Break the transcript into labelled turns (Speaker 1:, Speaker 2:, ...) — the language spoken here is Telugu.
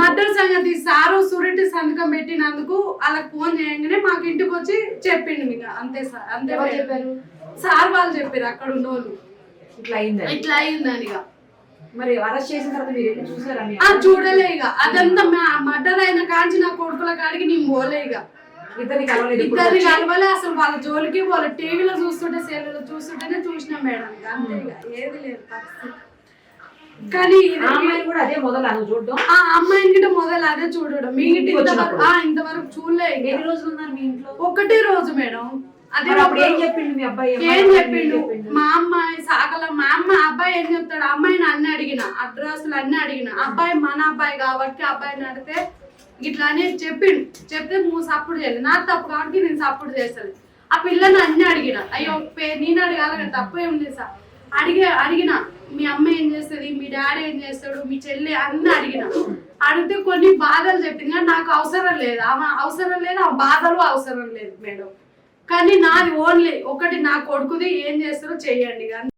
Speaker 1: మర్డర్ సంగతి సారు సూరిటీ సంతకం పెట్టినందుకు వాళ్ళకి ఫోన్ చేయగానే మాకు ఇంటికి వచ్చి చెప్పిండు మీకు అంతే సార్. అంతే
Speaker 2: చెప్పారు
Speaker 1: సార్ వాళ్ళు చెప్పారు అక్కడ ఉన్న వాళ్ళు ఇట్లా అయిందని. ఇక
Speaker 2: మరి అరెస్ట్ చేసిన తర్వాత మీరు చూసారా?
Speaker 1: చూడలే ఇక అదంతా మర్డర్ అయిన కాంచి నా కొడుకుల కాడికి నేను పోలే. ఇక ఇద్దరిని కలవలే అసలు. వాళ్ళ జోలికి వాళ్ళ టీవీలో చూస్తుంటే సెల్లులో చూస్తుంటేనే చూసినాం మేడం. అంతే ఇక ఏది లేదు పరిస్థితి. కానీ
Speaker 2: కూడా అదే మొదలు చూడడం,
Speaker 1: ఆ అమ్మాయిని గిట్ట మొదలు అదే చూడడం. మీ ఇంతవరకు చూడలే.
Speaker 2: ఎన్ని రోజులు ఉన్నారు మీ ఇంట్లో?
Speaker 1: ఒకటే రోజు మేడం. అదే
Speaker 2: ఏం చెప్పిండు మీ అబ్బాయి?
Speaker 1: ఏం చెప్పిండు మా అమ్మాయి సాగల. మా అబ్బాయి ఏం చెప్తాడు, అమ్మాయిని అన్ని అడిగిన, అడ్రస్లు అన్ని అడిగిన. అబ్బాయి మన అబ్బాయి కాబట్టి అబ్బాయిని అడిగితే ఇట్లా అని చెప్పిండు. చెప్తే నువ్వు సపోర్ట్ చేయలేదు. నాకు తప్పు కాబట్టి నేను సపోర్ట్ చేస్తాను. ఆ పిల్లని అన్ని అడిగిన. అయ్యో నేను అడగాల కానీ తప్పు ఏం లేదు సార్. అడిగిన మీ అమ్మ ఏం చేస్తుంది, మీ డాడీ ఏం చేస్తాడు, మీ చెల్లి అన్ని అడిగిన. అడిగితే కొన్ని బాధలు చెప్పింది కానీ నాకు అవసరం లేదు. ఆమె అవసరం లేదు, ఆ బాధలు అవసరం లేదు మేడం. కానీ నాది ఓన్లీ ఒకటి, నా కొడుకుది ఏం చేస్తారో చెయ్యండి కానీ